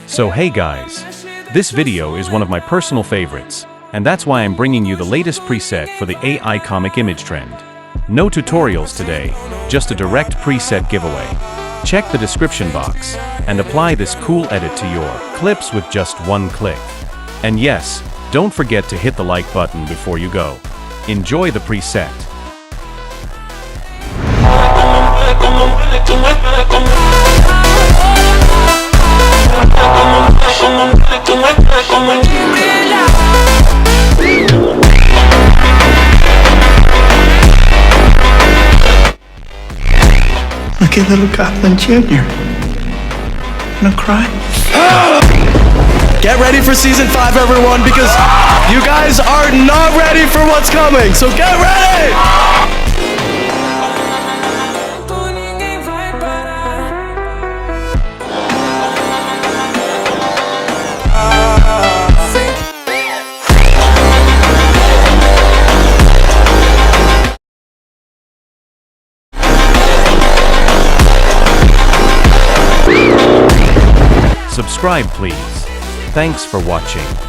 So hey guys, this video is one of my personal favorites, and that's why I'm bringing you the latest preset for the AI comic image trend. No tutorials today, just a direct preset giveaway. Check the description box, and apply this cool edit to your clips with just one click. And yes, don't forget to hit the like button before you go. Enjoy the preset. Look at little Goblin Jr. Gonna cry? Get ready for season 5, everyone, because you guys are not ready for what's coming, so get ready! Subscribe please. Thanks for watching.